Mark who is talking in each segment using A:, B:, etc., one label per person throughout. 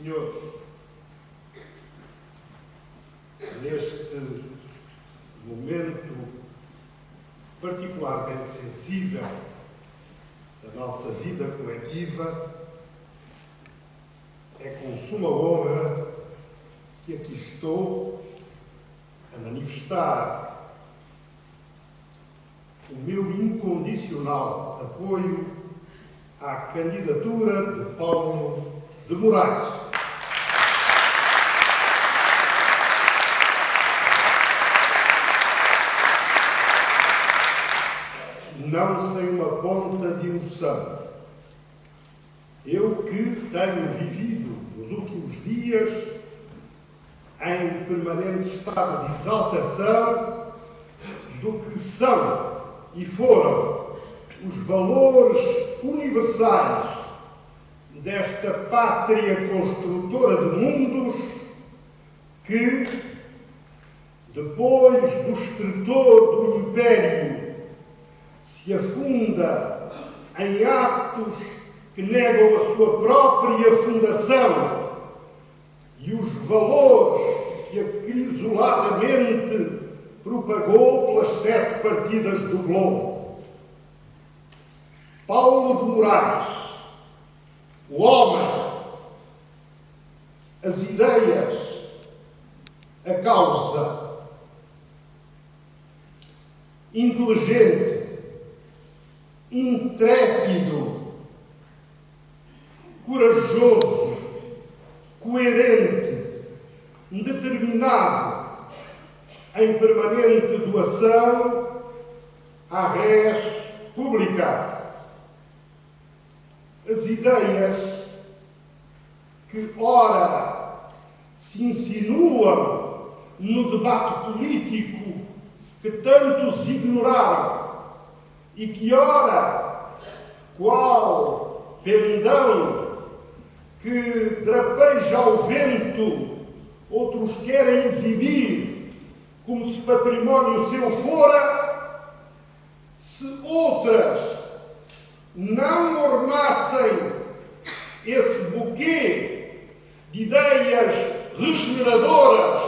A: Senhores, neste momento particularmente sensível da nossa vida coletiva, é com suma honra que aqui estou a manifestar o meu incondicional apoio à candidatura de Paulo de Moraes. Não sem uma ponta de emoção. Eu que tenho vivido nos últimos dias em permanente estado de exaltação do que são e foram os valores universais desta pátria construtora de mundos que, depois do estretor do Império, se afunda em atos que negam a sua própria fundação e os valores que acrisoladamente propagou pelas 7 partidas do globo. Paulo de Moraes, o homem, as ideias, a causa, inteligente, intrépido, corajoso, coerente, determinado, em permanente doação à res pública. As ideias que, ora, se insinuam no debate político que tantos ignoraram e que, ora, qual pendão que drapeja ao vento, outros querem exibir como se património seu fora, se outras não ornassem esse buquê de ideias regeneradoras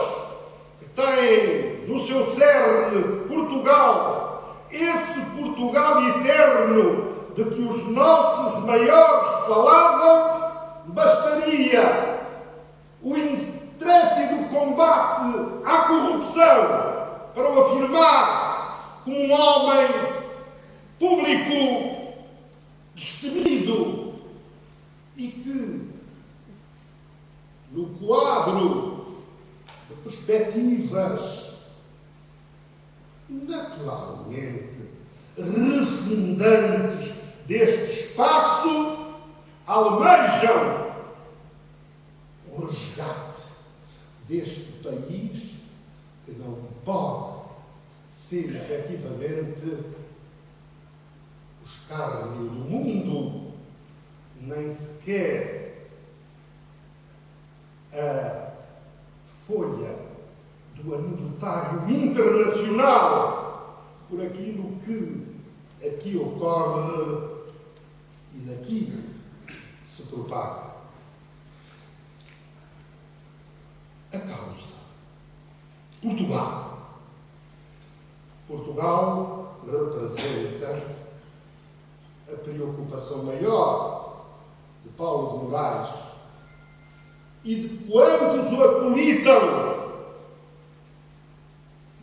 A: que tem no seu cerne Portugal, esse Portugal eterno de que os nossos maiores falavam, bastaria o intrépido combate à corrupção para o afirmar como um homem público, destemido e que, no quadro de perspectivas naturalmente refundantes deste espaço, almejam o resgate deste país que não pode ser efetivamente o escárnio do mundo, nem sequer a folha do anedotário internacional por aquilo que aqui ocorre e daqui se propaga. A causa. Portugal. Portugal representa a preocupação maior de Paulo de Moraes e de quantos o acolitam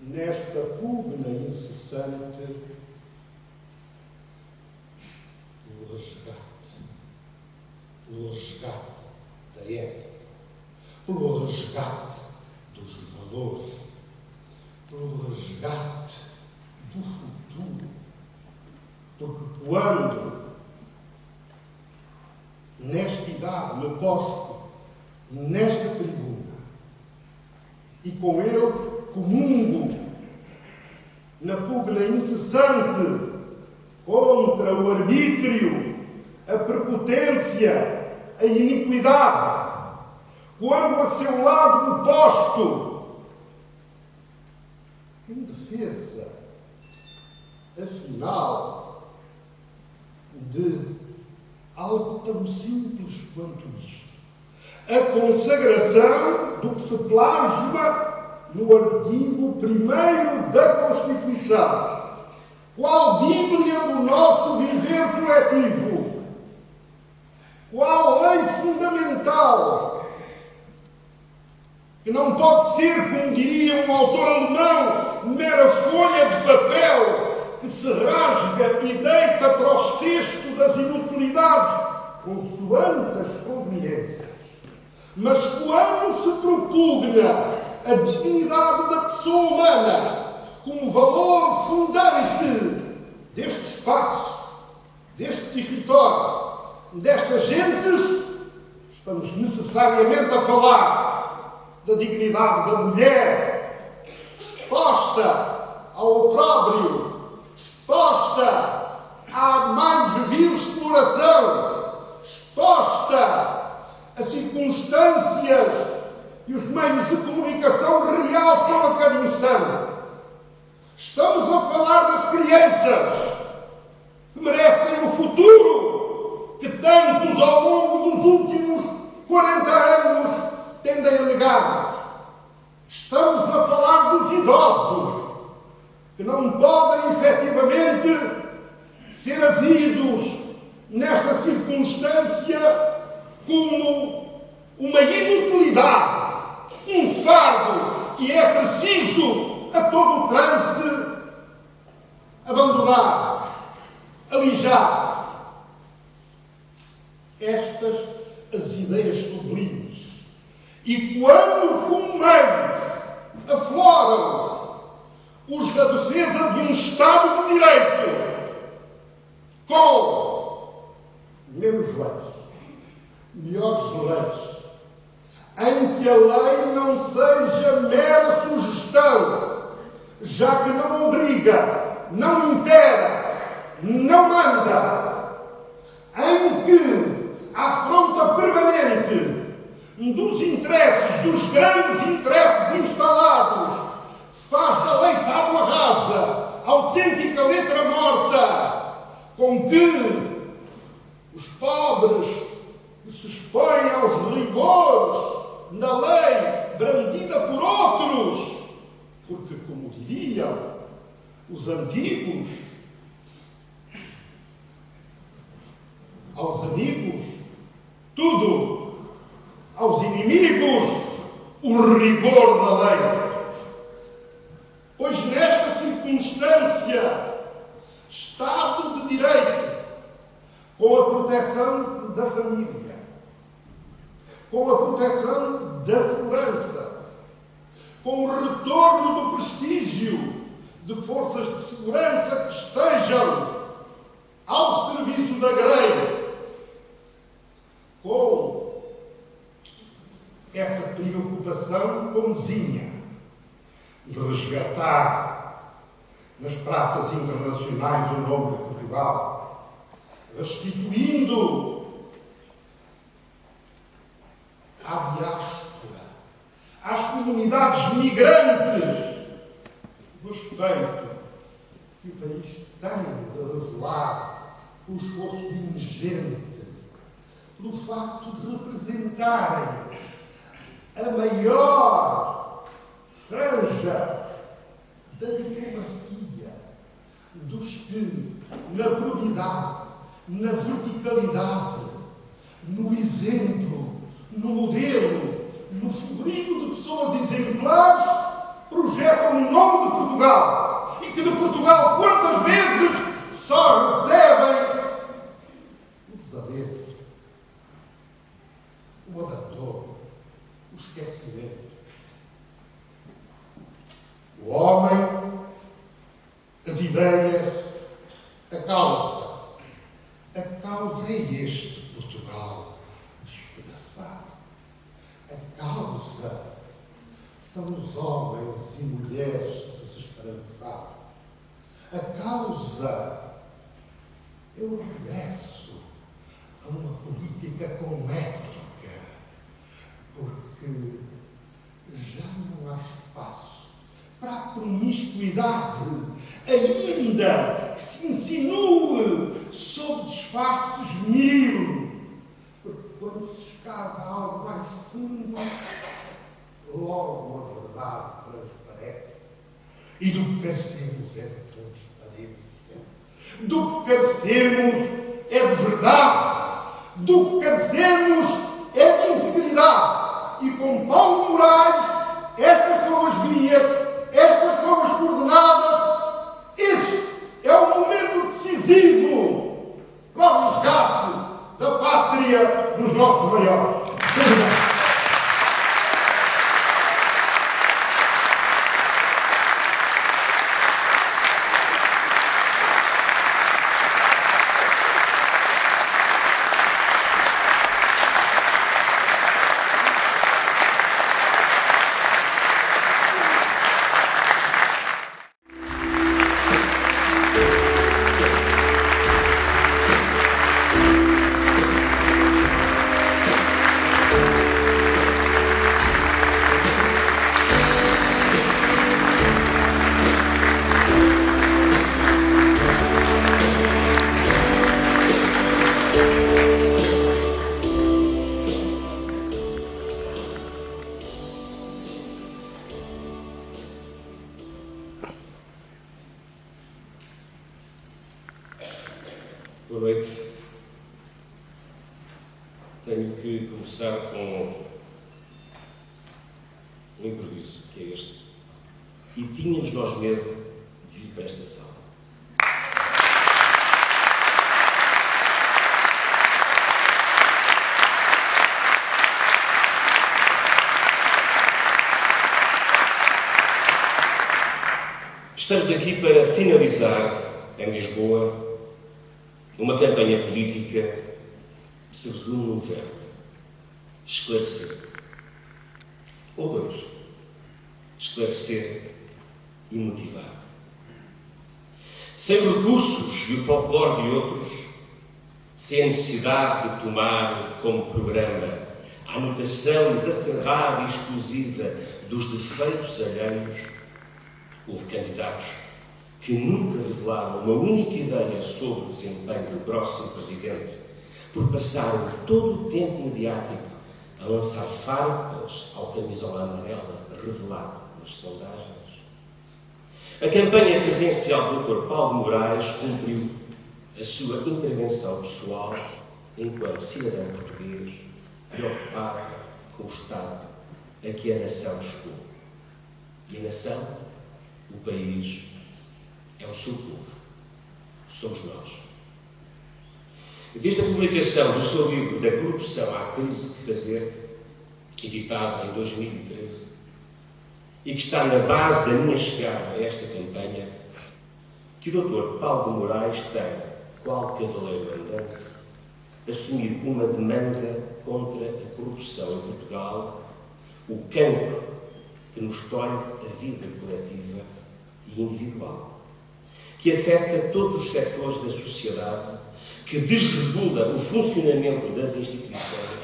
A: nesta pugna incessante pelo resgate da ética, pelo resgate dos valores, pelo resgate do futuro. Porque quando, nesta idade, me posto nesta tribuna e com ele comungo na pugna incessante contra o arbítrio, a prepotência, a iniquidade, quando a seu lado me posto em defesa, afinal, de algo tão simples quanto isto, a consagração do que se plasma no artigo 1º da Constituição. Qual Bíblia do nosso viver coletivo? Qual lei fundamental? Que não pode ser, como diria um autor alemão, mera folha de papel que se rasga e deita para o cesto das inutilidades, consoante as conveniências. Mas quando se propugna a dignidade da pessoa humana como valor fundante deste espaço, deste território, destas gentes, estamos necessariamente a falar da dignidade da mulher, exposta ao opróbrio, exposta à mais vil exploração, exposta a circunstâncias que os meios de comunicação realçam a cada instante. Estamos a falar das crianças que merecem o futuro que tantos ao longo dos últimos 40 anos tendem a negar-nos. Estamos a falar dos idosos que não podem efetivamente ser havidos nesta circunstância como uma inutilidade, um fardo que é preciso a todo o trance abandonar, alijar. Estas as ideias sublimes. E quando, como meios, afloram os da defesa de um Estado de Direito, com menos leis, melhores leis, em que a lei não seja mera sugestão, já que não obriga, não impera, não manda, em que a afronta permanente dos interesses, dos grandes interesses instalados, se faz da lei tábua rasa, autêntica letra morta, com que os pobres que se expõem aos rigores da lei brandida por outros, porque, como diriam os antigos, aos amigos tudo, aos inimigos o rigor da lei. Pois nesta circunstância, Estado de Direito, com a proteção da família, com a proteção da segurança, com o retorno do prestígio de forças de segurança que estejam ao serviço da grei, com essa preocupação comezinha de resgatar nas praças internacionais o nome de Portugal, restituindo à diáspora, às comunidades migrantes, o respeito que o país tem de revelar o esforço ingente pelo facto de representarem a maior franja da diplomacia, dos que, na probidade, na verticalidade, no exemplo, no modelo, no figurino de pessoas exemplares, projetam o nome de Portugal. E que de Portugal, quantas vezes, só recebem o desalento, o abandono, o esquecimento. O homem, as ideias, a causa. A causa é este Portugal despedaçado. A causa são os homens e mulheres desesperançados. A causa é o regresso a uma política com ética, porque já não há espaço para a promiscuidade, ainda que se insinue sob disfarces mil, porque quando se escava algo mais fundo, logo a verdade transparece. E do que carecemos é de transparência. Do que carecemos é de verdade. Do que carecemos é de integridade. E com Paulo Moraes, estas são as vias, estas são as coordenadas. Este é o momento decisivo para o resgate da pátria dos nossos maiores. Obrigado.
B: Boa noite. Tenho que começar com um improviso, que é este. E tínhamos nós medo de vir para esta sala. Estamos aqui para finalizar, em Lisboa, uma campanha política que se resume num verbo: esclarecer. Ou dois: esclarecer e motivar. Sem recursos e o folclore de outros, sem a necessidade de tomar como programa a anotação exacerbada e exclusiva dos defeitos alheios, houve candidatos que nunca revelaram uma única ideia sobre o desempenho do próximo presidente, porque passaram todo o tempo mediático a lançar farpas ao camisola amarela revelado nas sondagens. A campanha presidencial do Dr. Paulo Moraes cumpriu a sua intervenção pessoal enquanto cidadão português preocupado com o Estado a que a nação chegou. E a nação, o país, é o seu povo. Somos nós. Desde a publicação do seu livro Da Corrupção à Crise que Fazer, editado em 2013, e que está na base da minha chegada a esta campanha, que o Dr. Paulo de Moraes tem, qual cavaleiro andante, assumido uma demanda contra a corrupção em Portugal, o cancro que nos tolhe a vida coletiva e individual, que afeta todos os setores da sociedade, que desregula o funcionamento das instituições,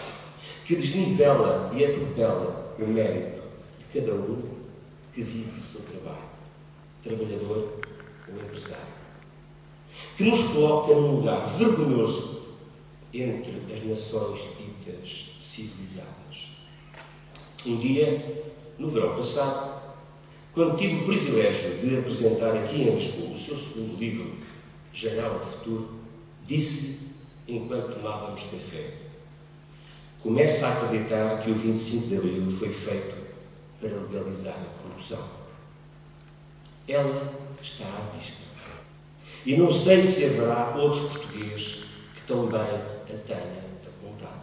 B: que desnivela e atropela o mérito de cada um que vive o seu trabalho, trabalhador ou empresário, que nos coloca num lugar vergonhoso entre as nações ditas civilizadas. Um dia, no verão passado, quando tive o privilégio de apresentar aqui em Lisboa o seu segundo livro, Janela de Futuro, disse-lhe, enquanto tomávamos café: começa a acreditar que o 25 de Abril foi feito para legalizar a corrupção. Ela está à vista. E não sei se haverá outros portugueses que também a tenham apontado.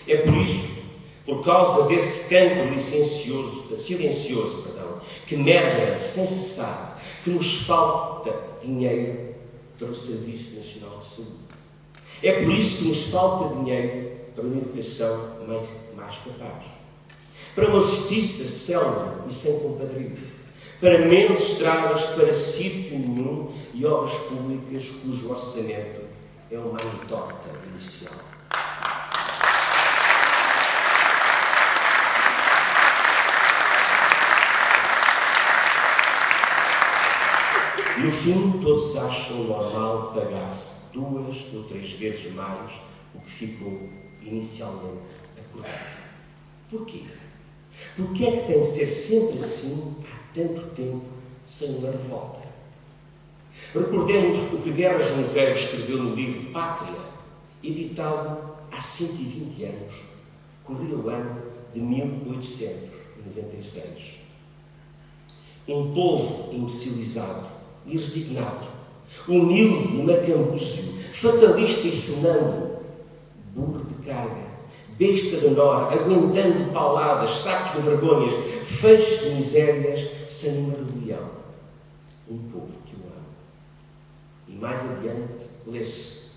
B: É por isso, por causa desse cancro silencioso, que medra sem cessar, que nos falta dinheiro para o Serviço Nacional de Saúde. É por isso que nos falta dinheiro para uma educação mais capaz, para uma justiça célere e sem compadrios, para menos estradas para sítio nenhum e obras públicas cujo orçamento é uma anedota inicial. No fim, todos acham normal pagar-se 2 ou 3 vezes mais o que ficou inicialmente acordado. Porquê? Porquê é que tem de ser sempre assim há tanto tempo sem uma revolta? Recordemos o que Guerra Junqueiro escreveu no livro Pátria, editado há 120 anos, corria o ano de 1896. Um povo imbecilizado e resignado, humilde e macambúzio, fatalista e sonâmbulo, burro de carga, besta de nora, aguentando pauladas, sacos de vergonhas, feixes de misérias, sem uma rebelião. Um povo que o ama. E mais adiante, lê-se: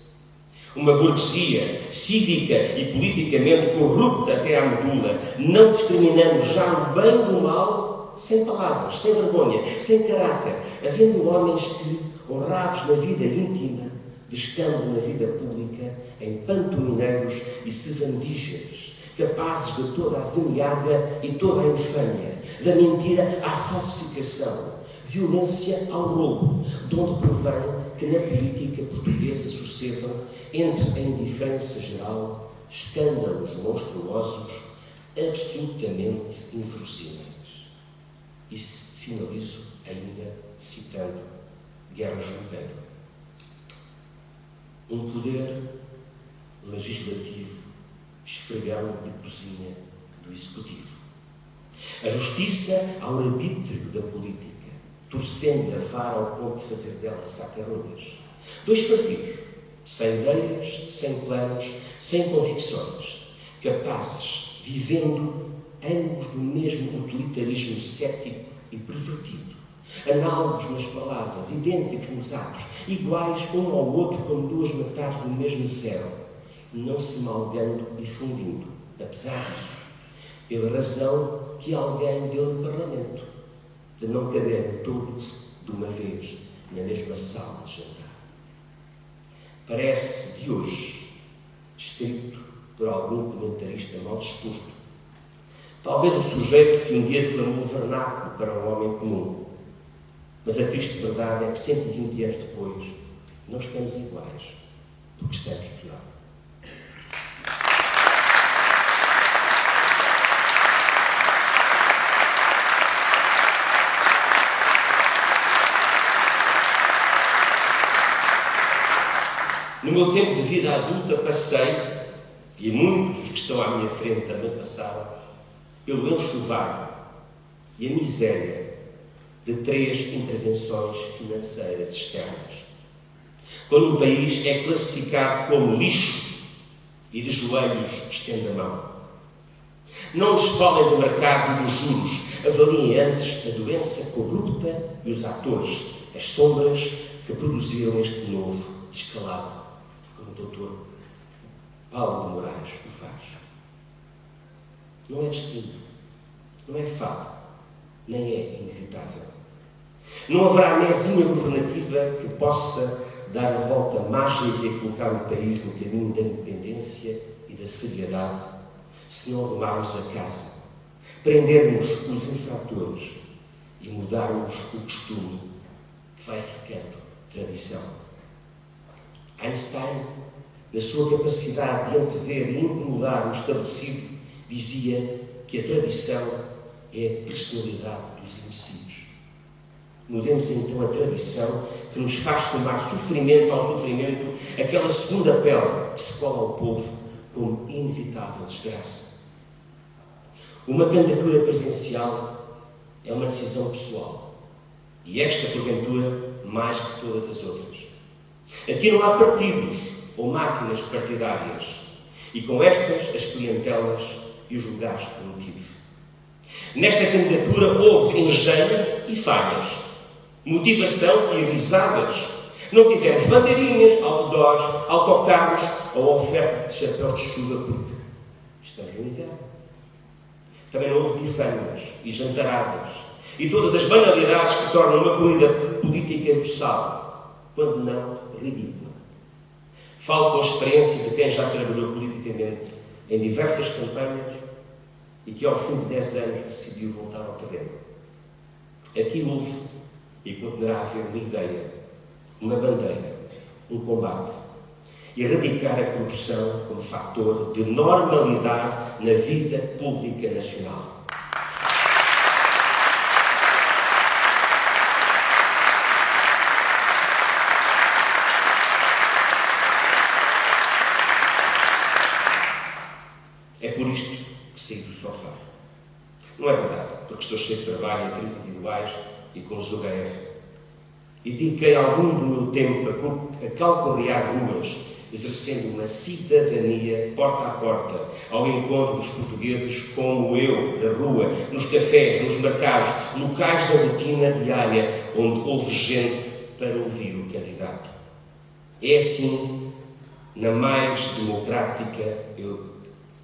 B: uma burguesia cívica e politicamente corrupta até à medula, não discriminando já o bem do mal, sem palavras, sem vergonha, sem caráter, havendo homens que, honrados na vida íntima, descambam na vida pública em pantomineiros e sevandijas, capazes de toda a veniaga e toda a infâmia, da mentira à falsificação, violência ao roubo, de onde provém que na política portuguesa sucedam, entre a indiferença geral, escândalos monstruosos, absolutamente inverossímeis. E finalizo ainda citando Guerra Junqueiro. Um poder legislativo esfregão de cozinha do executivo. A justiça ao arbítrio da política, torcendo a vara ao ponto de fazer dela sacarronas. Dois partidos, sem ideias, sem planos, sem convicções, capazes, vivendo ambos do mesmo utilitarismo cético e pervertido, análogos nas palavras, idênticos nos atos, iguais um ao outro como duas metades do mesmo zero, não se malgando e fundindo, apesar disso, pela razão que alguém deu no Parlamento, de não caberem todos de uma vez na mesma sala de jantar. Parece de hoje, escrito por algum comentarista mal disposto, talvez o sujeito que um dia declamou o vernáculo para um homem comum. Mas a triste verdade é que 120 anos depois não estamos iguais, porque estamos pior. No meu tempo de vida adulta passei, e muitos que estão à minha frente também passaram, pelo enxovalho e a miséria de 3 intervenções financeiras externas. Quando um país é classificado como lixo e de joelhos estende a mão. Não lhes falem de mercados e dos juros, avaliem antes a doença corrupta e os atores, as sombras que produziram este novo descalabro, como o Dr. Paulo de Moraes o faz. Não é destino, não é fado, nem é inevitável. Não haverá mesinha governativa que possa dar a volta mágica e colocar o país no caminho da independência e da seriedade, se não arrumarmos a casa, prendermos os infratores e mudarmos o costume que vai ficando tradição. Einstein, na sua capacidade de antever e incomodar o estabelecido, dizia que a tradição é a personalidade dos imbecis. Mudemos então a tradição que nos faz somar sofrimento ao sofrimento, aquela segunda pele que se cola ao povo como inevitável desgraça. Uma candidatura presidencial é uma decisão pessoal. E esta, porventura, mais que todas as outras. Aqui não há partidos ou máquinas partidárias. E com estas, as clientelas e os lugares prometidos. Nesta candidatura houve engenho e falhas, motivação e risadas. Não tivemos bandeirinhas, outdoors, autocarros ou oferta de chapéus de chuva porque estamos no inverno. Também não houve bifanas e jantaradas e todas as banalidades que tornam uma corrida política boçal, quando não ridícula. Falo com a experiência de quem já trabalhou politicamente em diversas campanhas e que ao fim de 10 anos decidiu voltar ao terreno. Aqui houve e continuará a haver uma ideia, uma bandeira, um combate. e erradicar a corrupção como fator de normalidade na vida pública nacional. É por isto que saí do sofá. Não é verdade, porque estou cheio de trabalho em termos individuais e com os UGF. E dediquei algum do meu tempo a calcorrear ruas, exercendo uma cidadania porta a porta, ao encontro dos portugueses como eu, na rua, nos cafés, nos mercados, locais da rotina diária, onde houve gente para ouvir o candidato. É assim, na mais democrática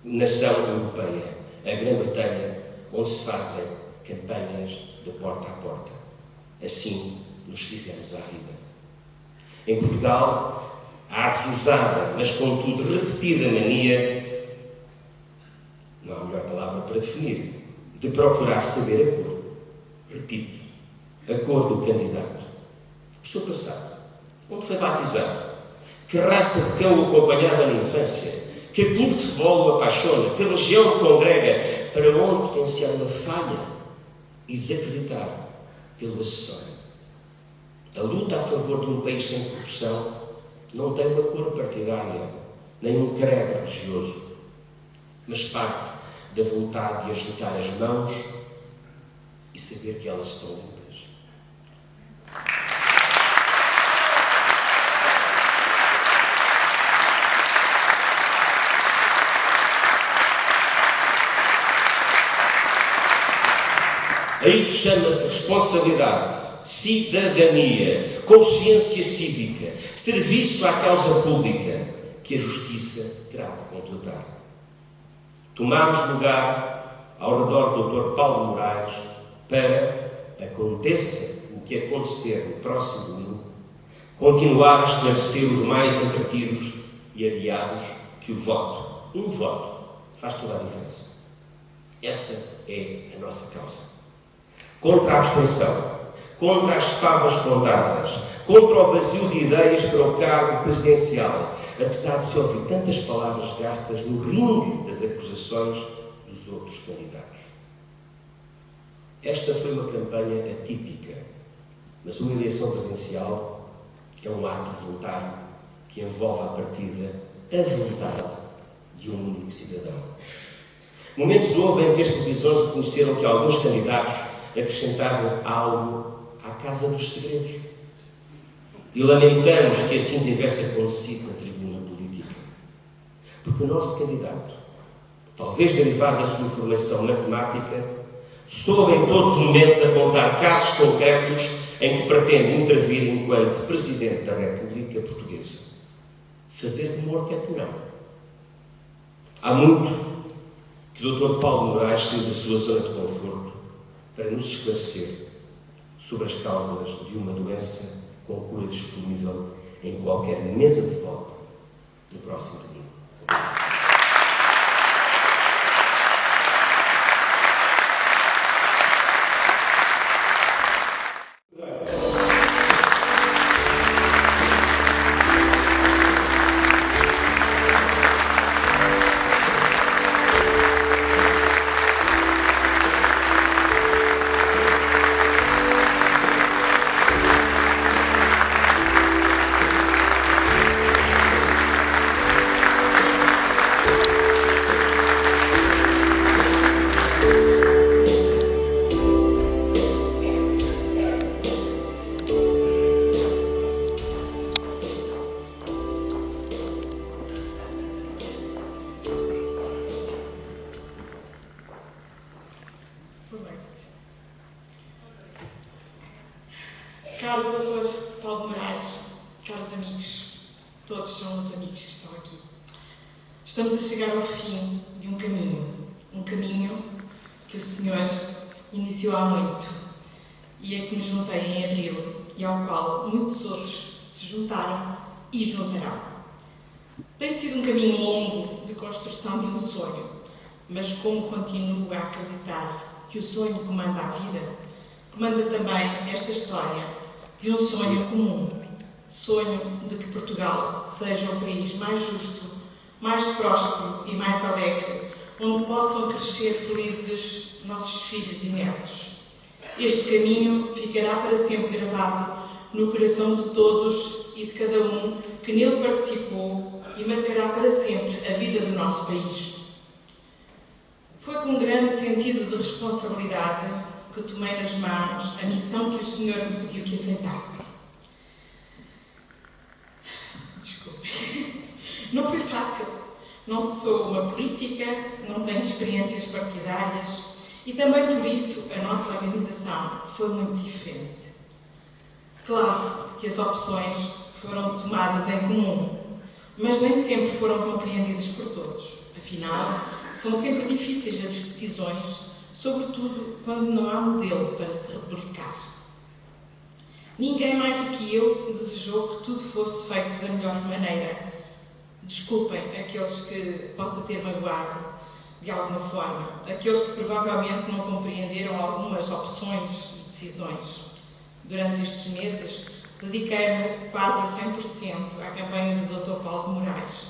B: nação europeia, a Grã-Bretanha, onde se fazem campanhas de porta a porta. Assim nos fizemos à vida. Em Portugal, há a asusada, mas contudo repetida mania, não há melhor palavra para definir, de procurar saber a cor. Repito, a cor do candidato. O seu passado. Onde foi batizado? Que raça de cão o acompanhava na infância? Que clube de futebol o apaixona? Que religião o congrega? Para onde potenciar uma falha e desacreditar pelo acessório? A luta a favor de um país sem corrupção não tem uma cor partidária, nem um credo religioso, mas parte da vontade de agitar as mãos e saber que elas estão limpas. A isso chama-se responsabilidade, cidadania, consciência cívica, serviço à causa pública, que a justiça terá de completar. Tomamos lugar ao redor do Dr. Paulo Moraes para, aconteça o que acontecer no próximo domingo, continuar a esclarecer os mais entretidos e adiados que o voto, um voto, faz toda a diferença. Essa é a nossa causa. Contra a abstenção, contra as favas contadas, contra o vazio de ideias para o cargo presidencial, apesar de se ouvir tantas palavras gastas no ringue das acusações dos outros candidatos. Esta foi uma campanha atípica, mas uma eleição presidencial é um ato voluntário que envolve à partida a vontade de um único cidadão. Momentos houve em que as televisões reconheceram que alguns candidatos acrescentavam algo à Casa dos Segredos. E lamentamos que assim tivesse acontecido na tribuna política. Porque o nosso candidato, talvez derivado da sua formação matemática, soube em todos os momentos apontar casos concretos em que pretende intervir enquanto Presidente da República Portuguesa. Fazer de morto é que não. Há muito que o Dr. Paulo Moraes saiu da sua zona de conforto para nos esclarecer sobre as causas de uma doença com cura disponível em qualquer mesa de voto no próximo domingo.
C: Caro Dr. Paulo Moraes, caros amigos, todos são os amigos que estão aqui. Estamos a chegar ao fim de um caminho que o Senhor iniciou há muito e a que me juntei em abril e ao qual muitos outros se juntaram e juntarão. Tem sido um caminho longo de construção de um sonho, mas como continuo a acreditar que o sonho comanda a vida, comanda também esta história de um sonho comum, Sonho de que Portugal seja o país mais justo, mais próspero e mais alegre, onde possam crescer felizes nossos filhos e netos. Este caminho ficará para sempre gravado no coração de todos e de cada um que nele participou e marcará para sempre a vida do nosso país. Foi com grande sentido de responsabilidade que tomei nas mãos a missão que o Senhor me pediu que aceitasse. Desculpe. Não foi fácil. Não sou uma política, não tenho experiências partidárias e também por isso a nossa organização foi muito diferente. Claro que as opções foram tomadas em comum, mas nem sempre foram compreendidas por todos. Afinal, são sempre difíceis as decisões, sobretudo quando não há modelo para se replicar. Ninguém mais do que eu desejou que tudo fosse feito da melhor maneira. Desculpem aqueles que possa ter magoado de alguma forma, aqueles que provavelmente não compreenderam algumas opções e decisões. Durante estes meses, dediquei-me quase a 100% à campanha do Dr. Paulo de Moraes.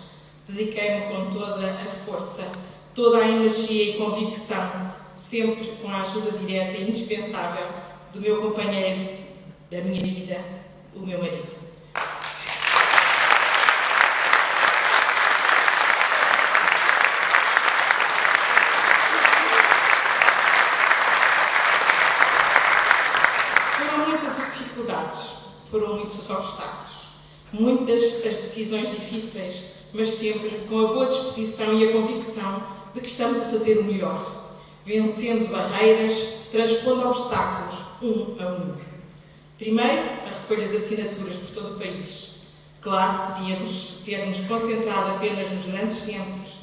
C: Dediquei-me com toda a força, toda a energia e convicção, sempre com a ajuda direta e indispensável do meu companheiro da minha vida, o meu marido. Foram muitas as dificuldades, foram muitos os obstáculos, muitas as decisões difíceis, mas sempre com a boa disposição e a convicção de que estamos a fazer o melhor, vencendo barreiras, transpondo obstáculos um a um. Primeiro, a recolha de assinaturas por todo o país. Claro que podíamos ter-nos concentrado apenas nos grandes centros.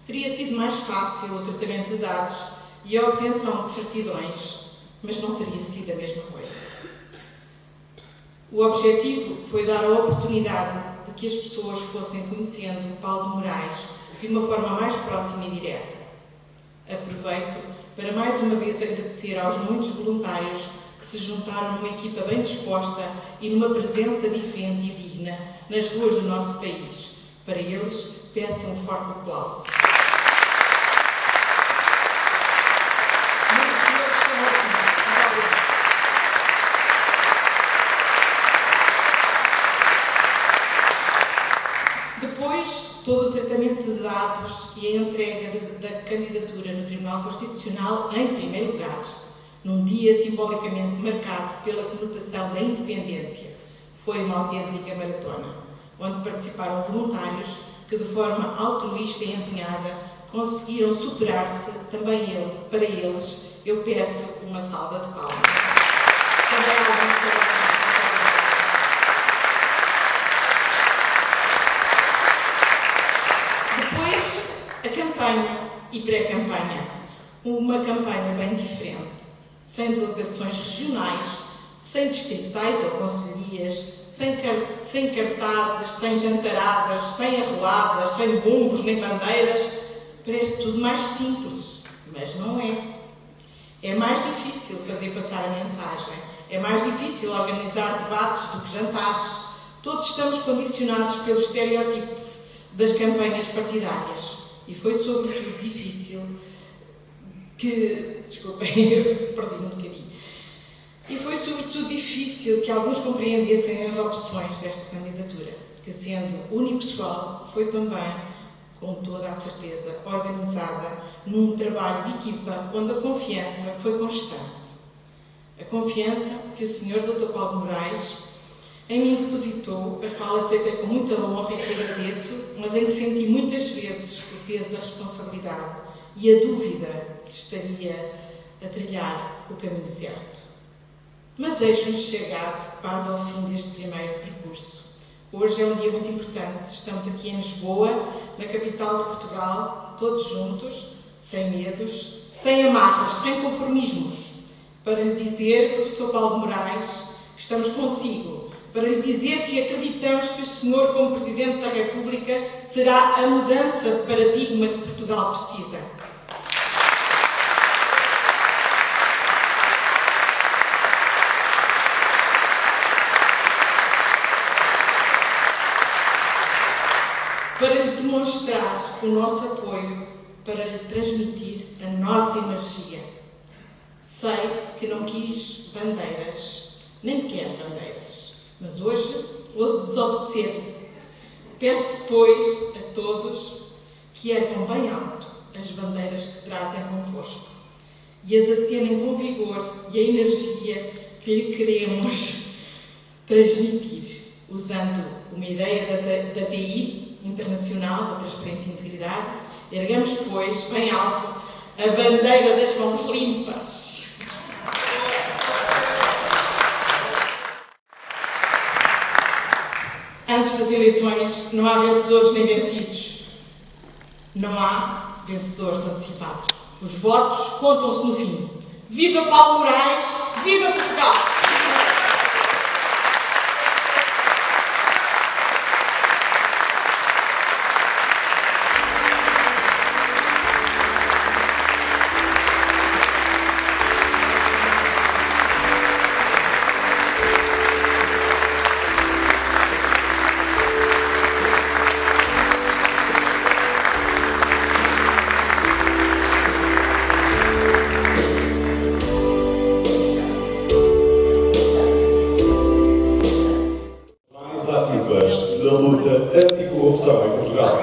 C: Teria sido mais fácil o tratamento de dados e a obtenção de certidões, mas não teria sido a mesma coisa. O objetivo foi dar a oportunidade de que as pessoas fossem conhecendo Paulo de Moraes de uma forma mais próxima e direta. Aproveito para mais uma vez agradecer aos muitos voluntários que se juntaram numa equipa bem disposta e numa presença diferente e digna nas ruas do nosso país. Para eles, peço um forte aplauso. Depois, todo o tratamento de dados e a entrega da candidatura no Tribunal Constitucional em primeiro lugar, num dia simbolicamente marcado pela conotação da independência. Foi uma autêntica maratona, onde participaram voluntários que, de forma altruísta e empenhada, conseguiram superar-se. Também para eles, eu peço uma salva de palmas. Também depois, a campanha e pré-campanha. Uma campanha bem diferente. Sem delegações regionais, sem distritais ou concelhias, sem cartazes, sem jantaradas, sem arruadas, sem bombos nem bandeiras. Parece tudo mais simples, mas não é. É mais difícil fazer passar a mensagem, é mais difícil organizar debates do que jantares. Todos estamos condicionados pelos estereótipos das campanhas partidárias. E foi sobretudo difícil Desculpem, eu perdi-me um bocadinho. E foi sobretudo difícil que alguns compreendessem as opções desta candidatura, que, sendo unipessoal, foi também, com toda a certeza, organizada num trabalho de equipa onde a confiança foi constante. A confiança que o Sr. Dr. Paulo de Moraes em mim depositou, a qual aceitei com muita honra e que agradeço, mas em que senti muitas vezes o peso da responsabilidade e a dúvida se estaria a trilhar o caminho certo. Mas deixe-nos chegar quase ao fim deste primeiro percurso. Hoje é um dia muito importante. Estamos aqui em Lisboa, na capital de Portugal, todos juntos, sem medos, sem amarras, sem conformismos, para lhe dizer, professor Paulo de Moraes, que estamos consigo, para lhe dizer que acreditamos que o senhor, como Presidente da República, será a mudança de paradigma que Portugal precisa. demonstrar o nosso apoio para lhe transmitir a nossa energia. Sei que não quis bandeiras, nem quer bandeiras, mas hoje ouso desobedecer-lhe. Peço, pois, a todos que ergam bem alto as bandeiras que trazem convosco e as acenem com vigor e a energia que lhe queremos transmitir, usando uma ideia da TI Internacional, da Transparência e Integridade. Ergamos, pois, bem alto a bandeira das mãos limpas. Antes das eleições, não há vencedores nem vencidos. Não há vencedores antecipados. Os votos contam-se no fim. Viva Paulo Moraes! Viva Portugal!
D: Na luta anticorrupção em Portugal.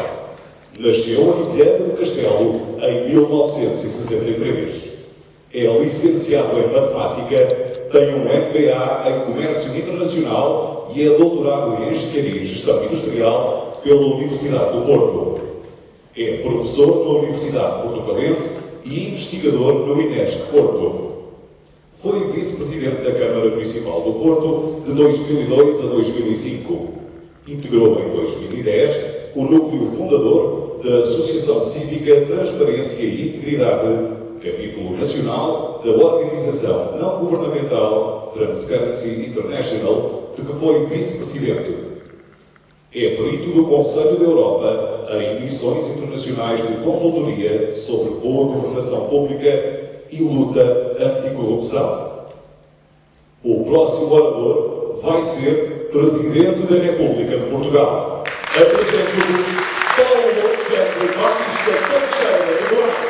D: Nasceu em Viana do Castelo em 1963. É licenciado em Matemática, tem um MBA em Comércio Internacional e é doutorado em Engenharia e Gestão Industrial pela Universidade do Porto. É professor na Universidade Portucalense e investigador no INESC Porto. Foi vice-presidente da Câmara Municipal do Porto de 2002 a 2005. Integrou em 2010 o núcleo fundador da Associação Cívica Transparência e Integridade, capítulo nacional da organização não-governamental Transparency International, de que foi vice-presidente. É perito do Conselho da Europa em missões internacionais de consultoria sobre boa governação pública e luta anticorrupção. O próximo orador vai ser Presidente da República de Portugal. Apresento-vos Paulo Alexandre Batista Teixeira de Moraes.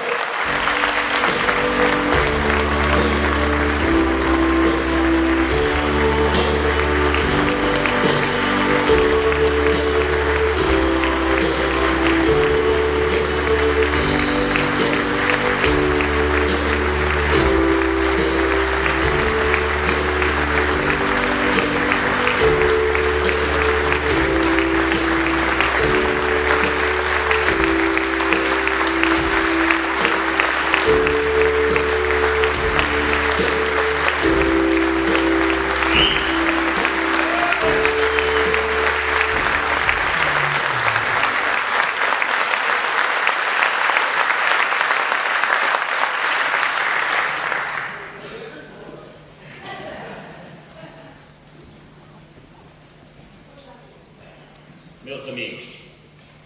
E: Meus amigos,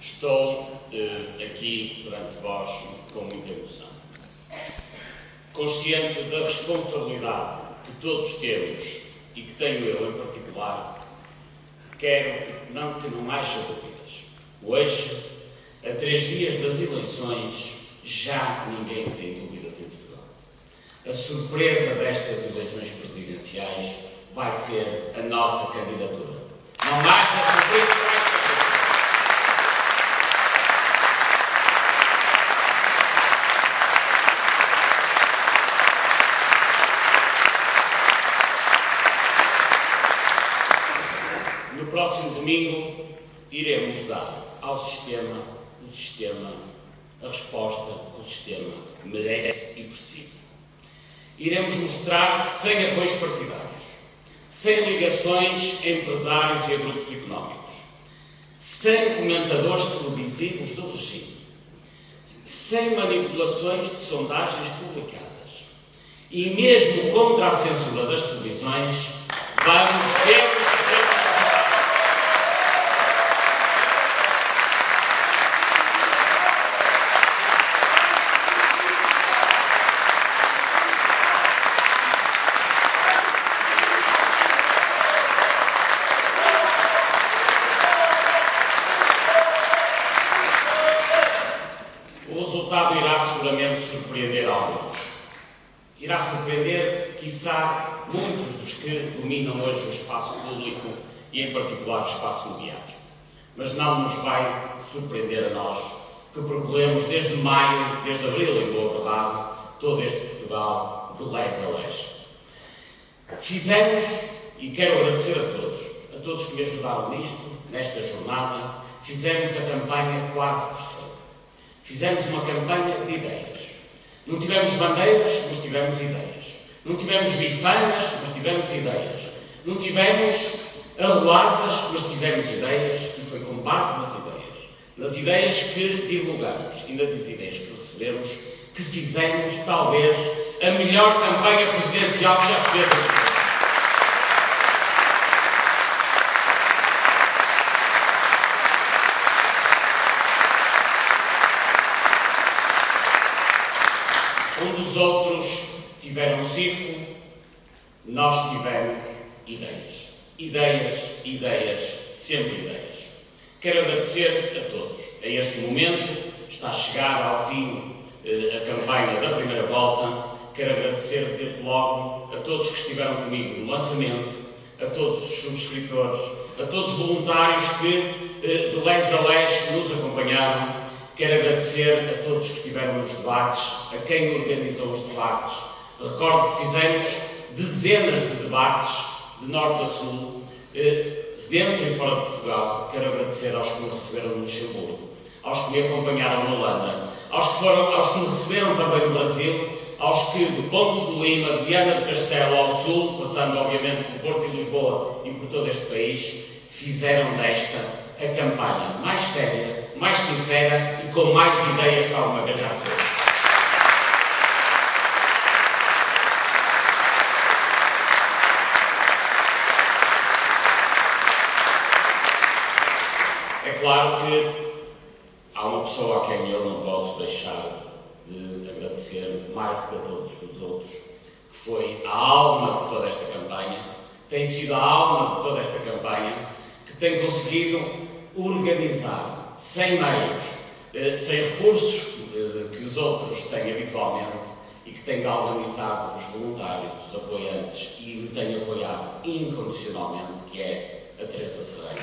E: estou aqui perante vós com muita emoção. Consciente da responsabilidade que todos temos e que tenho eu em particular, quero que não haja dúvidas. Hoje, a 3 dias das eleições, já ninguém tem dúvidas em Portugal. A surpresa destas eleições presidenciais vai ser a nossa candidatura. Não haja surpresa. No próximo domingo, iremos dar ao sistema, a resposta que o sistema merece e precisa. Iremos mostrar que sem apoios partidários, sem ligações a empresários e a grupos económicos, sem comentadores televisivos do regime, sem manipulações de sondagens publicadas e mesmo contra a censura das televisões, vamos ter Irá surpreender, quiçá, muitos dos que dominam hoje o espaço público e, em particular, o espaço mediático. Mas não nos vai surpreender a nós, que percorremos desde maio, desde abril, em boa verdade, todo este Portugal de les a les. Fizemos, e quero agradecer a todos que me ajudaram nisto, nesta jornada, fizemos a campanha quase perfeita. Fizemos uma campanha de ideias. Não tivemos bandeiras, mas tivemos ideias. Não tivemos bifanas, mas tivemos ideias. Não tivemos arruadas, mas tivemos ideias, e foi com base nas ideias. Nas ideias que divulgamos e nas ideias que recebemos, que fizemos, talvez, a melhor campanha presidencial que já se fez aqui. Os outros tiveram circo, nós tivemos ideias. Ideias, ideias, sempre ideias. Quero agradecer a todos. A este momento está a chegar ao fim a campanha da primeira volta. Quero agradecer desde logo a todos que estiveram comigo no lançamento, a todos os subscritores, a todos os voluntários que de les a les nos acompanharam. Quero agradecer a todos que estiveram nos debates, a quem organizou os debates. Recordo que fizemos dezenas de debates, de norte a sul, dentro e fora de Portugal. Quero agradecer aos que me receberam no Luxemburgo, aos que me acompanharam na Holanda, aos que me receberam também no Brasil, aos que de Ponte de Lima, de Viana do Castelo ao sul, passando obviamente por Porto e Lisboa e por todo este país, fizeram desta a campanha mais séria, mais sincera e com mais ideias que alguma vez já foi. É claro que há uma pessoa a quem eu não posso deixar de agradecer mais do que a todos os outros, que foi a alma de toda esta campanha, tem sido a alma de toda esta campanha, que tem conseguido organizar, sem meios, sem recursos que os outros têm habitualmente, e que tem galvanizado os voluntários, os apoiantes, e me tem apoiado incondicionalmente, que é a Teresa Serrano.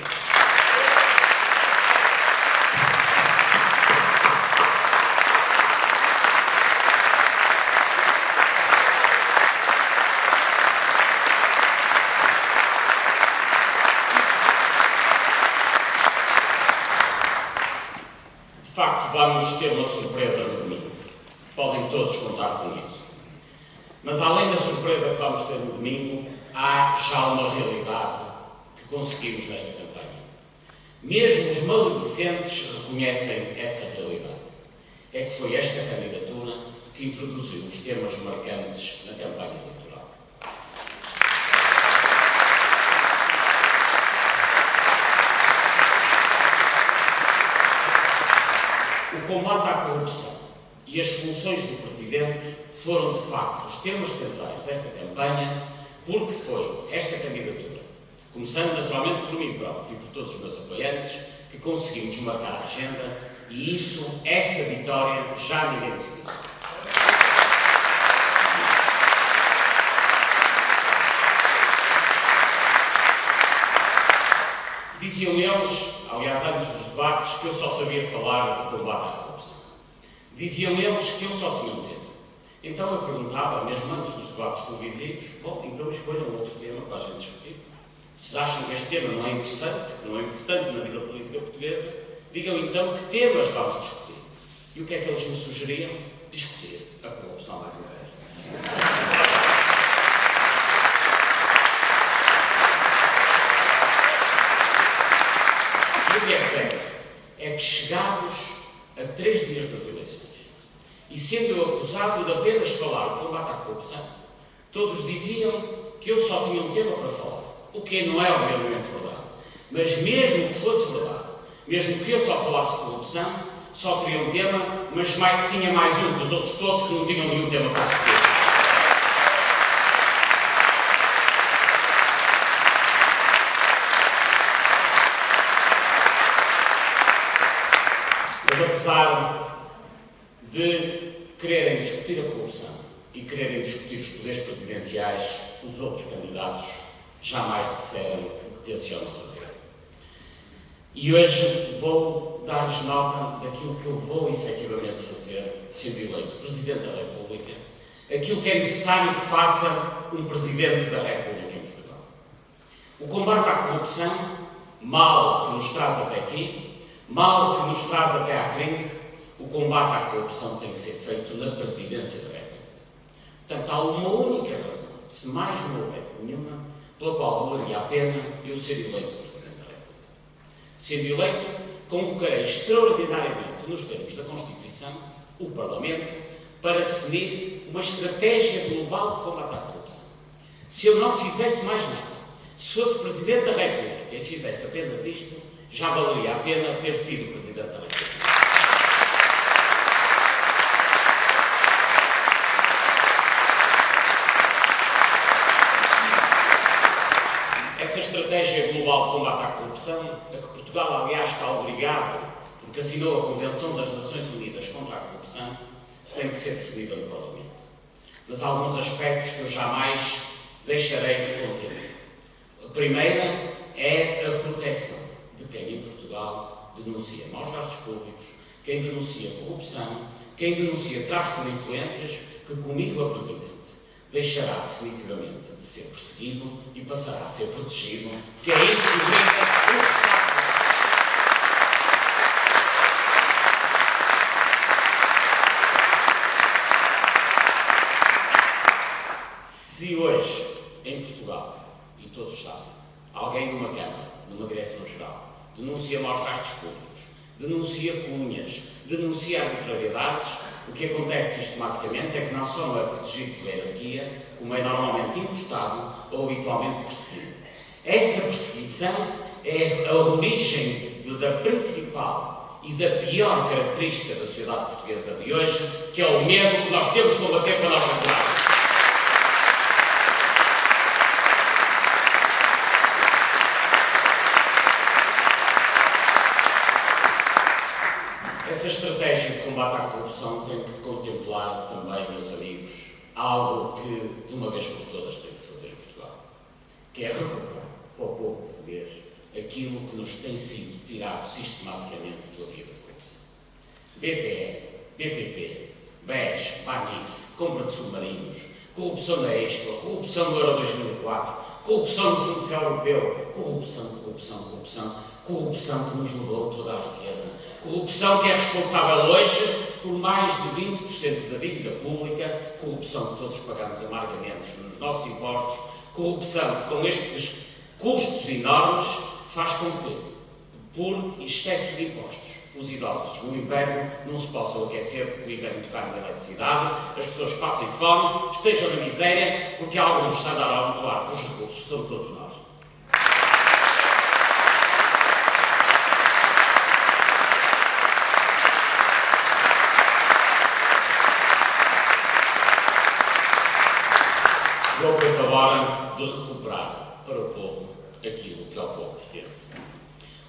E: De facto, vamos ter uma surpresa no domingo. Podem todos contar com isso. Mas além da surpresa que vamos ter no domingo, há já uma realidade que conseguimos nesta campanha. Mesmo os maledicentes reconhecem essa realidade. É que foi esta candidatura que introduziu os temas marcantes na campanha eleitoral. O combate à corrupção e as funções do Presidente foram, de facto, os temas centrais desta campanha, porque foi esta candidatura, começando naturalmente por mim próprio e por todos os meus apoiantes, que conseguimos marcar a agenda, e isso, essa vitória, já ninguém nos tira. Diziam eles, aliás, antes dos debates, que eu só sabia falar do combate à corrupção. Diziam eles que eu só tinha um tema. Então eu perguntava, mesmo antes dos debates televisivos, bom, então escolham outro tema para a gente discutir. Se acham que este tema não é interessante, que não é importante na vida política portuguesa, digam então que temas vamos discutir. E o que é que eles me sugeriam? Discutir a corrupção mais uma vez. O que é certo é que chegámos a 3 dias das eleições e, sendo eu acusado de apenas falar de combate à corrupção, todos diziam que eu só tinha um tema para falar, o que não é obviamente verdade. Mas mesmo que fosse verdade, mesmo que eu só falasse de corrupção, só teria um tema, mas tinha mais um que os outros todos que não tinham nenhum tema para discutir. Mas apesar de quererem discutir a corrupção e quererem discutir os poderes presidenciais, os outros candidatos jamais disseram o que tencionam fazer. E hoje vou dar-lhes nota daquilo que eu vou efetivamente fazer, sendo eleito Presidente da República, aquilo que é necessário que faça um Presidente da República em Portugal. O combate à corrupção, mal que nos traz até aqui, mal que nos traz até à crise, o combate à corrupção tem que ser feito na Presidência da República. Portanto, há uma única razão, se mais não houvesse nenhuma, pela qual valeria a pena eu ser eleito Presidente da República. Sendo eleito, convocarei extraordinariamente, nos termos da Constituição, o Parlamento para definir uma estratégia global de combate à corrupção. Se eu não fizesse mais nada, se fosse Presidente da República e fizesse apenas isto, já valeria a pena ter sido Presidente da República. Essa estratégia global de combate à corrupção, a que Portugal, aliás, está obrigado, porque assinou a Convenção das Nações Unidas contra a Corrupção, tem que ser decidida no Parlamento. Mas há alguns aspectos que eu jamais deixarei de conter. A primeira é a proteção de quem em Portugal denuncia maus gastos públicos, quem denuncia corrupção, quem denuncia tráfico de influências, que comigo a Presidente deixará definitivamente de ser perseguido e passará a ser protegido, porque é isso que grita o Estado. Se hoje, em Portugal, e todos sabem, alguém numa Câmara, numa Direção-Geral, denuncia maus gastos públicos, denuncia cunhas, denuncia arbitrariedades, o que acontece sistematicamente é que não só não é protegido pela hierarquia, como é normalmente impostado ou habitualmente perseguido. Essa perseguição é a origem da principal e da pior característica da sociedade portuguesa de hoje, que é o medo que nós temos de combater com a nossa coragem. Essa estratégia de combate à corrupção tem que contemplar também, meus amigos, algo que de uma vez por todas tem que se fazer em Portugal, que é recuperar para o povo português aquilo que nos tem sido tirado sistematicamente pela via da corrupção. BPE, BPP, BES, BANIF, compra de submarinos, corrupção da Expo, corrupção do Euro 2004, corrupção do Fundo Social Europeu, corrupção que nos levou toda a riqueza, corrupção que é responsável hoje por mais de 20% da dívida pública, corrupção que todos pagamos amargamente nos nossos impostos, corrupção que com estes custos enormes faz com que, por excesso de impostos, os idosos no inverno não se possam aquecer porque o inverno tocar na eletricidade, as pessoas passem fome, estejam na miséria, porque alguns se andaram a abotoar com os recursos, que são todos nós. Chegou pois a hora de recuperar para o povo aquilo que ao povo pertence.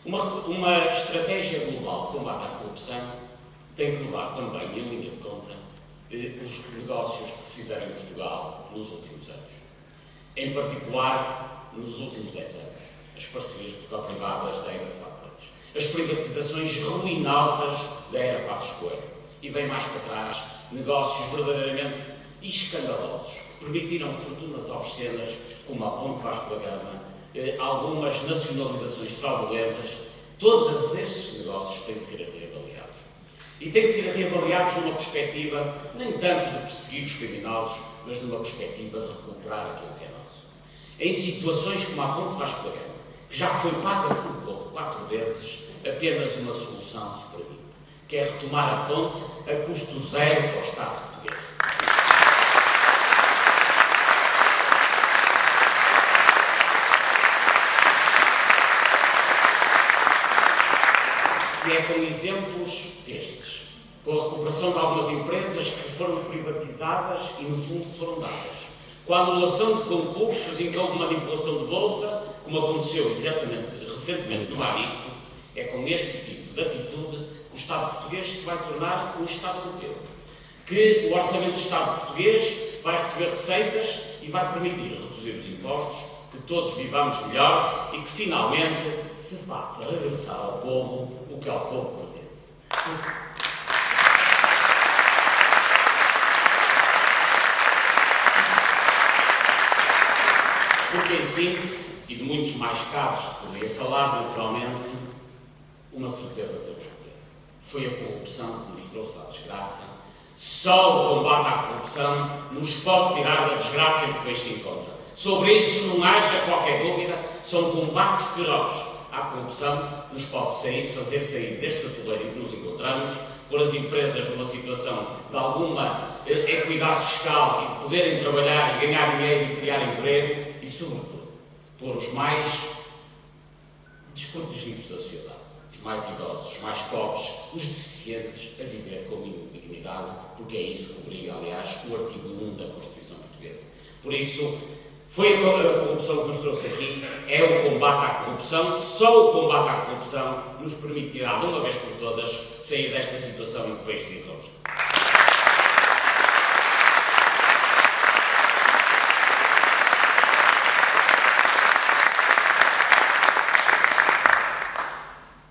E: Uma estratégia global de combate à corrupção tem que levar também em linha de conta os negócios que se fizeram em Portugal nos últimos anos. Em particular, nos últimos 10 anos, as parcerias público-privadas da era Sócrates, as privatizações ruinosas da era Passos Coelho e, bem mais para trás, negócios verdadeiramente escandalosos que permitiram fortunas obscenas, como a Ponte Vasco da Gama, algumas nacionalizações fraudulentas. Todos esses negócios têm que ser reavaliados. E têm que ser reavaliados numa perspectiva, nem tanto de perseguir os criminosos, mas numa perspectiva de recuperar aquilo que é nosso. Em situações como a Ponte Vasco da Gama, que já foi paga pelo povo 4 vezes, apenas uma solução se permite, que é retomar a ponte a custo zero para o Estado português. E é com exemplos destes, com a recuperação de algumas empresas que foram privatizadas e, no fundo, foram dadas, com a anulação de concursos em que houve manipulação de bolsa, como aconteceu recentemente no ARIF, é com este tipo de atitude que o Estado português se vai tornar um Estado europeu, que o orçamento do Estado português vai receber receitas e vai permitir reduzir os impostos, que todos vivamos melhor e que finalmente se faça regressar ao povo o que ao povo pertence. Porque em síntese, e de muitos mais casos poderia falar naturalmente, uma certeza temos que ter. Foi a corrupção que nos trouxe à desgraça. Só o combate à corrupção nos pode tirar da desgraça em que depois se encontra. Sobre isso não haja qualquer dúvida, só um combate feroz à corrupção nos pode fazer sair deste atoleiro em que nos encontramos, pôr as empresas numa situação de alguma equidade fiscal e de poderem trabalhar e ganhar dinheiro e criar emprego e, sobretudo, pôr os mais desprotegidos da sociedade, os mais idosos, os mais pobres, os deficientes, a viver com mínima dignidade, porque é isso que obriga, aliás, o artigo 1 da Constituição Portuguesa. Por isso, foi a corrupção que nos trouxe aqui, é o combate à corrupção. Só o combate à corrupção nos permitirá, de uma vez por todas, sair desta situação em que o país se encontra.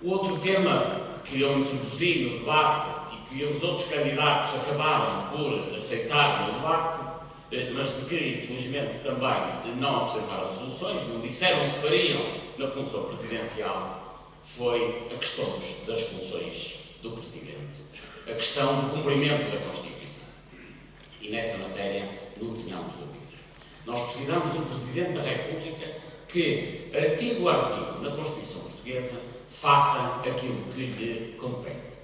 E: O outro tema que eu introduzi no debate e que os outros candidatos acabaram por aceitar no debate, mas de que, infelizmente, também não apresentaram soluções, não disseram o que fariam na função presidencial, foi a questão das funções do Presidente, a questão do cumprimento da Constituição. E nessa matéria não tínhamos dúvidas. Nós precisamos de um Presidente da República que, artigo a artigo, na Constituição Portuguesa, faça aquilo que lhe compete.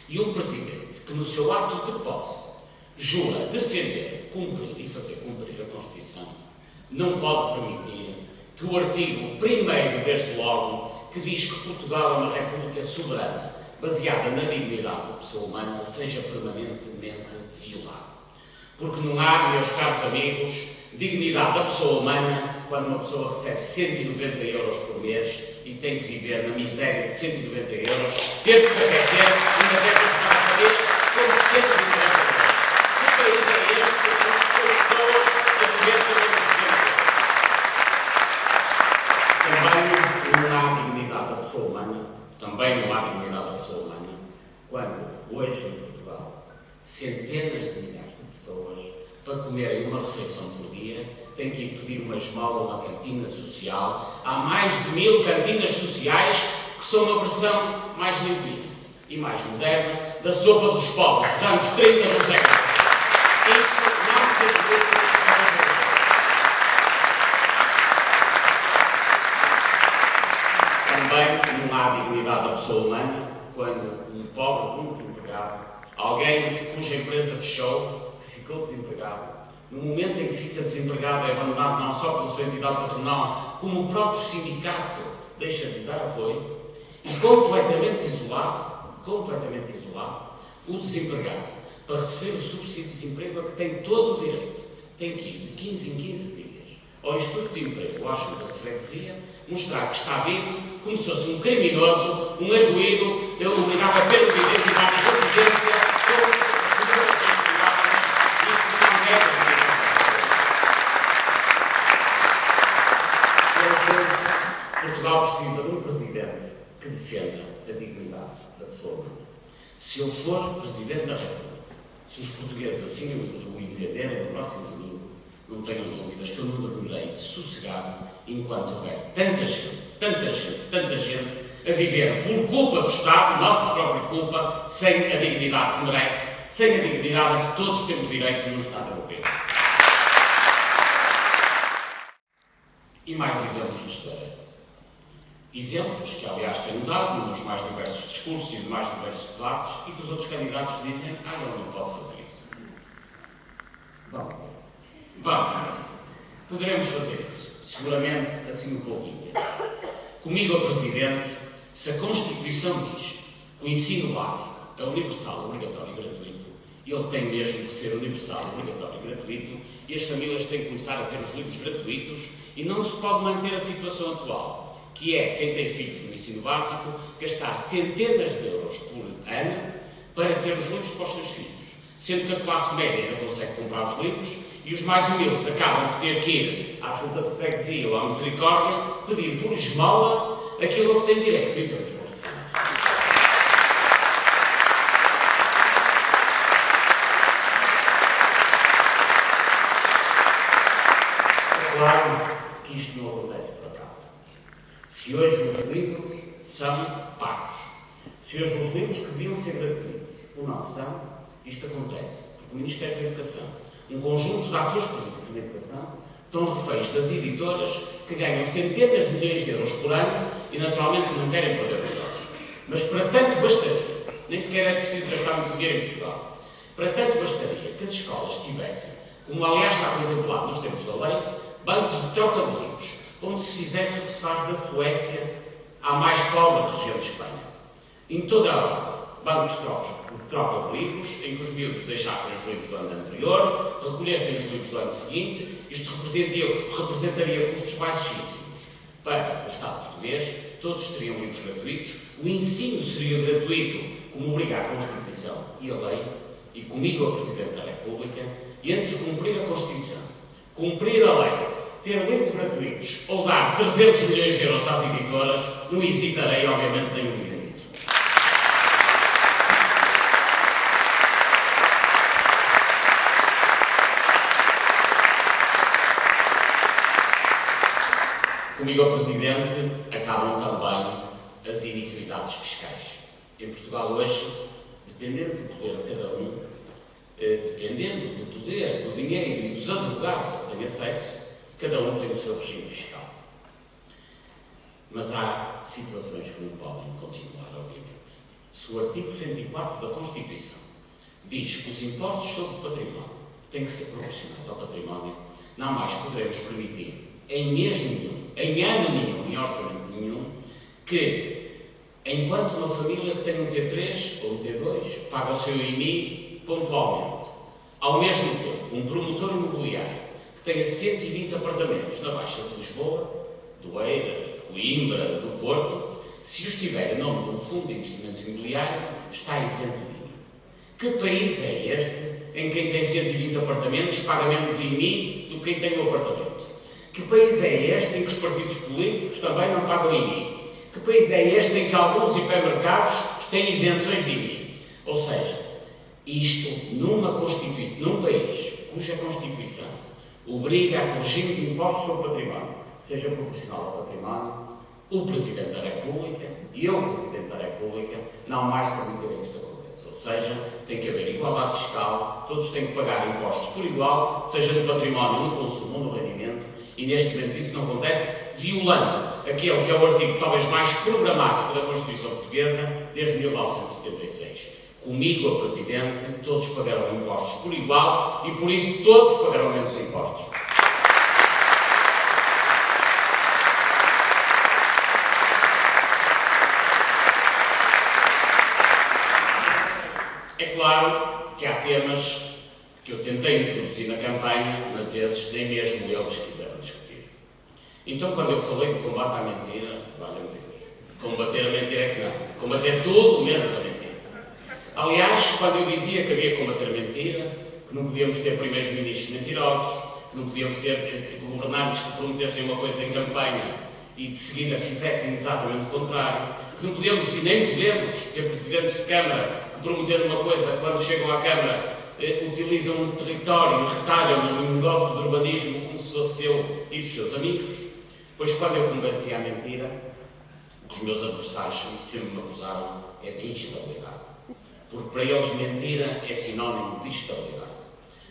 E: E um Presidente que, no seu ato de posse, jura defender, cumprir e fazer cumprir a Constituição, não pode permitir que o artigo 1º, desde logo, que diz que Portugal é uma república soberana, baseada na dignidade da pessoa humana, seja permanentemente violado. Porque não há, meus caros amigos, dignidade da pessoa humana quando uma pessoa recebe 190 euros por mês e tem que viver na miséria de 190 euros, ter que se aquecer e ainda ter que estar a fazer com 190 euros. Que país é este que tem pessoas a viver com menos de 200 euros? Também não há dignidade da pessoa humana, quando hoje em Portugal centenas de milhares de pessoas, para comerem uma refeição por dia, têm que ir pedir uma esmola ou uma cantina social. Há mais de 1000 cantinas sociais que são uma versão mais limpinha e mais moderna da sopa dos pobres dos anos 30 do século. Isto não se aplica. Também não há dignidade da pessoa humana quando um pobre, um desempregado, alguém cuja empresa fechou, ficou desempregado, no momento em que fica desempregado é abandonado não só pela sua entidade patronal, como o próprio sindicato deixa de dar apoio, e completamente isolado, o desempregado, para receber o subsídio de desemprego, a que tem todo o direito, tem que ir de 15 em 15 dias ao Instituto de Emprego ou à Junta de Freguesia, mostrar que está vivo, como se fosse um criminoso, um arguido, ele obrigado a ter uma identidade de residência, Portugal precisa de um Presidente que defenda a dignidade da pessoa humana. Se eu for Presidente da República, se os portugueses assim o entenderem no próximo domingo, não tenham dúvidas que eu não dormirei sossegado enquanto houver tanta gente a viver por culpa do Estado, não por própria culpa, sem a dignidade que merece, sem a dignidade a que todos temos direito no Estado Europeu. E mais exemplos de história. Exemplos que, aliás, tenho dado nos mais diversos discursos e nos mais diversos debates e que os outros candidatos dizem: eu não posso fazer isso. Vamos ver. Poderemos fazer isso. Seguramente assim o povo entende. Comigo, a Presidente, se a Constituição diz que o ensino básico é universal, obrigatório e gratuito, ele tem mesmo que ser universal, obrigatório e gratuito, e as famílias têm que começar a ter os livros gratuitos e não se pode manter a situação atual, que é quem tem filhos no ensino básico gastar centenas de euros por ano para ter os livros para os seus filhos, sendo que a classe média não consegue comprar os livros e os mais humildes acabam por ter que ir à junta de freguesia ou à misericórdia pedir por esmola aquilo a que tem direito em termos constitucionais. É claro que isto não acontece por acaso. Se hoje os livros são pagos, se hoje os livros que deviam ser gratuitos ou não são, isto acontece porque o Ministério da Educação, um conjunto de atores políticos na educação, estão reféns das editoras que ganham centenas de milhões de euros por ano e naturalmente não querem perder o negócio. Mas para tanto bastaria, nem sequer é preciso gastar muito dinheiro em Portugal, para tanto bastaria que as escolas tivessem, como aliás está contemplado nos termos da lei, bancos de troca de livros, onde se fizesse o que se faz da Suécia à mais pobre região de Espanha. Em toda a Europa, bancos de troca de livros, em que os miúdos deixassem os livros do ano anterior, recolhessem os livros do ano seguinte. Isto representaria custos baixíssimos para o Estado português, todos teriam livros gratuitos, o ensino seria gratuito, como obriga a Constituição e a lei, e comigo a Presidente da República, e entre cumprir a Constituição, cumprir a lei, ter livros gratuitos ou dar 300 milhões de euros às editoras, não hesitarei, obviamente, nem um minuto. Comigo ao Presidente acabam também as iniquidades fiscais. Em Portugal hoje, dependendo do poder de cada um, dependendo do poder, do dinheiro e dos advogados a que tem acesso, cada um tem o seu regime fiscal. Mas há situações que não podem continuar, obviamente. Se o artigo 104 da Constituição diz que os impostos sobre o património têm que ser proporcionais ao património, não mais poderemos permitir, em mês nenhum, em ano nenhum, em orçamento nenhum, que, enquanto uma família que tem um T3 ou um T2 paga o seu IMI pontualmente, ao mesmo tempo, um promotor imobiliário que tenha 120 apartamentos na Baixa de Lisboa, do Eiras, de Coimbra, do Porto, se os tiver em nome de um fundo de investimento imobiliário, está isento de IMI. Que país é este em que quem tem 120 apartamentos paga menos IMI do que quem tem um apartamento? Que país é este em que os partidos políticos também não pagam IMI? Que país é este em que alguns hipermercados têm isenções de IMI? Ou seja, isto numa Constituição, num país cuja Constituição obriga a que o regime de impostos sobre o património seja proporcional ao património, o Presidente da República e eu, Presidente da República, não mais permitirem que isto aconteça. Ou seja, tem que haver igualdade fiscal, todos têm que pagar impostos por igual, seja no património, no consumo ou no rendimento, e neste momento isso não acontece, violando aquele que é o artigo talvez mais programático da Constituição Portuguesa desde 1976. Comigo, a Presidente, todos pagarão impostos por igual e por isso todos pagarão menos impostos. É claro que há temas que eu tentei introduzir na campanha, mas esses nem mesmo eles quiseram discutir. Então, quando eu falei de combate à mentira, valha-me Deus, combater a mentira é que não. Combater tudo menos a mentira. Aliás, quando eu dizia que havia que combater a mentira, que não podíamos ter primeiros-ministros mentirosos, que não podíamos ter governantes que prometessem uma coisa em campanha e de seguida fizessem exatamente o contrário, que não podemos e nem podemos ter presidentes de Câmara que prometendo uma coisa, quando chegam à Câmara, utilizam um território e retalham um negócio de urbanismo como se fosse seu e dos seus amigos. Pois quando eu combatia a mentira, os meus adversários sempre me acusaram de instabilidade. Porque para eles mentira é sinónimo de estabilidade.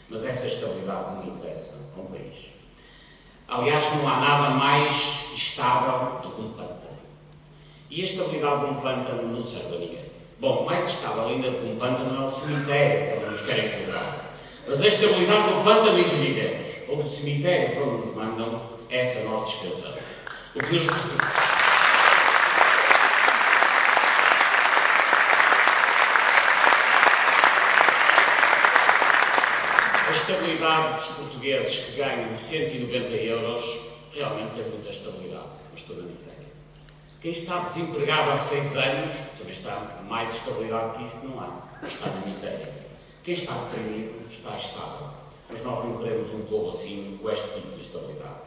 E: Mas essa estabilidade não interessa a um país. Aliás, não há nada mais estável do que um pântano. E a estabilidade de um pântano não serve a ninguém. Bom, mais estável ainda do que um pântano é o cemitério que nos querem colocar. Mas a estabilidade do pântano em que vivemos, ou do cemitério para onde nos mandam, essa nós descansamos. O que nos... A estabilidade dos portugueses que ganham 190 euros realmente é muita estabilidade, mas estou na miséria. Quem está desempregado há 6 anos, também está mais estabilidade que isto, não há. Está na miséria. Quem está deprimido está estável. mas nós não queremos um povo assim, com este tipo de estabilidade.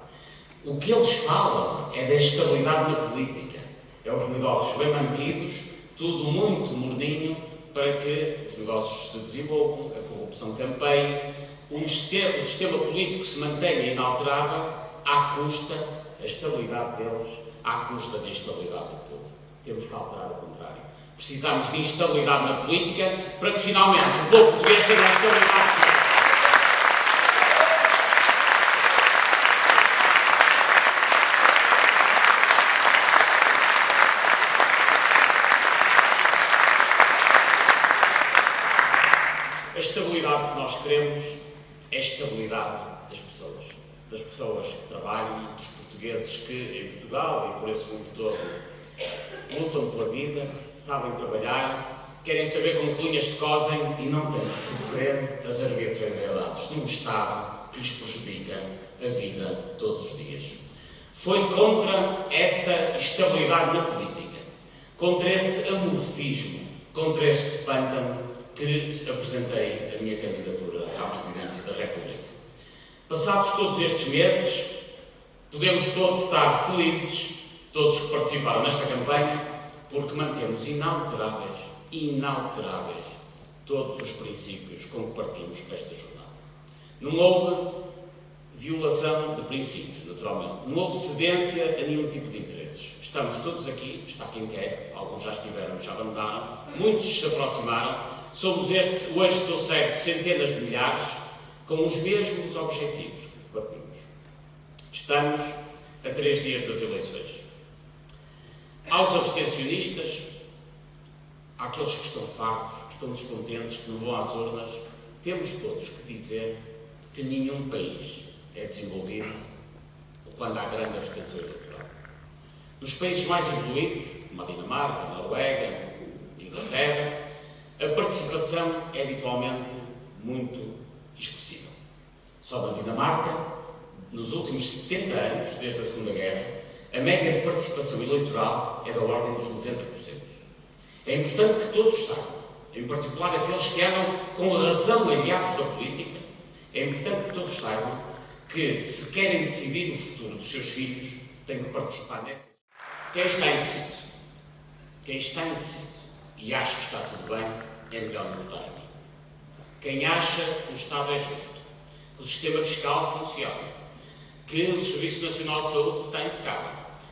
E: O que eles falam é da estabilidade na política, é os negócios bem mantidos, tudo muito morninho, para que os negócios se desenvolvam, a corrupção campeie, o sistema político se mantenha inalterável, à custa, a estabilidade deles, à custa da instabilidade do povo. Temos que alterar o contrário. Precisamos de instabilidade na política para que finalmente o povo português tenha a estabilidade que merece. A estabilidade que nós queremos é a estabilidade das pessoas que trabalham, dos portugueses que em Portugal e por esse mundo todo lutam pela vida, sabem trabalhar, querem saber com que linhas se cosem e não têm que sofrer as arbitrariedades de um Estado que lhes prejudica a vida de todos os dias. Foi contra essa estabilidade na política, contra esse amorfismo, contra esse pântano que apresentei a minha candidatura à presidência da República. Passados todos estes meses, podemos todos estar felizes, todos que participaram nesta campanha, porque mantemos inalteráveis todos os princípios com que partimos para esta jornada. Não houve violação de princípios, naturalmente. Não houve cedência a nenhum tipo de interesses. Estamos todos aqui, está quem quer, alguns já estiveram, já abandonaram, muitos se aproximaram. Somos hoje, estou certo, centenas de milhares, com os mesmos objetivos que partimos. Estamos a 3 dias das eleições. Aos abstencionistas, àqueles que estão fartos, que estão descontentes, que não vão às urnas, temos todos que dizer que nenhum país é desenvolvido quando há grande abstenção eleitoral. Nos países mais evoluídos, como a Dinamarca, a Noruega, a Inglaterra, a participação é habitualmente muito expressiva. Só na Dinamarca, nos últimos 70 anos, desde a Segunda Guerra, a média de participação eleitoral é da ordem dos 90%. É importante que todos saibam, em particular aqueles que andam com a razão aliados da política, é importante que todos saibam que, se querem decidir o futuro dos seus filhos, têm que participar nessa. Quem está indeciso e acha que está tudo bem, é melhor não votar em mim. Quem acha que o Estado é justo, que o sistema fiscal funciona, que o Serviço Nacional de Saúde está impecável,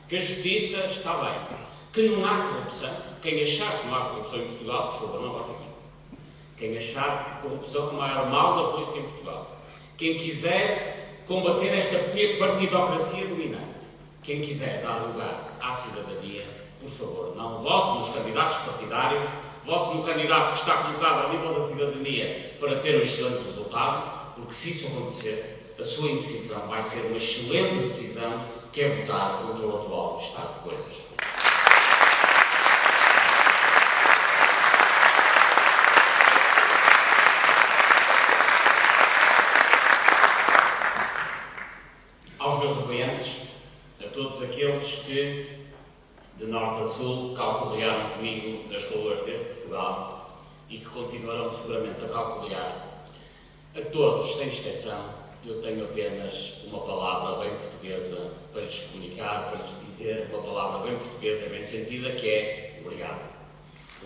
E: que a Justiça está bem, que não há corrupção, quem achar que não há corrupção em Portugal, por favor, não vote aqui. Quem achar que a corrupção é o maior mal da política em Portugal, quem quiser combater esta partidocracia dominante, quem quiser dar lugar à cidadania, por favor, não vote nos candidatos partidários, vote no candidato que está colocado ao nível da cidadania para ter um excelente resultado, porque se isso acontecer, a sua indecisão vai ser uma excelente decisão, que é votar contra o atual estado de coisas. Aos meus apoiantes, a todos aqueles que, de norte a sul, calcorrearam comigo nas ruas deste Portugal e que continuarão seguramente a calcorrear, a todos, sem exceção, eu tenho apenas uma palavra bem portuguesa para lhes comunicar, para lhes dizer, uma palavra bem portuguesa, bem sentida, que é obrigado.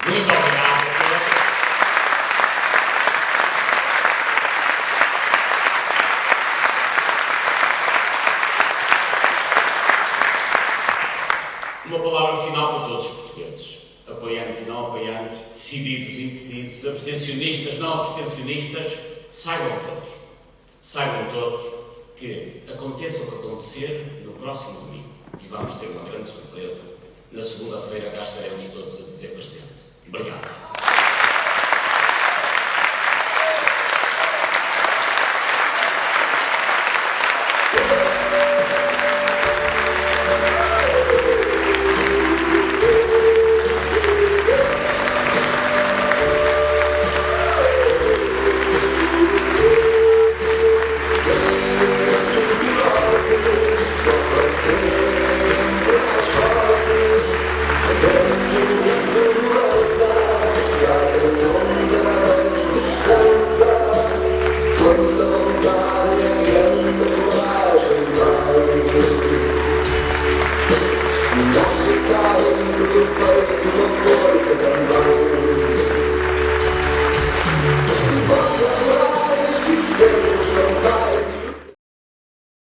E: Muito obrigado a todos. Uma palavra final para todos os portugueses, apoiantes e não apoiantes, decididos e indecisos, abstencionistas, não abstencionistas, saibam todos que aconteça o que acontecer no próximo domingo, e vamos ter uma grande surpresa, na segunda-feira cá estaremos todos a dizer presente. Obrigado.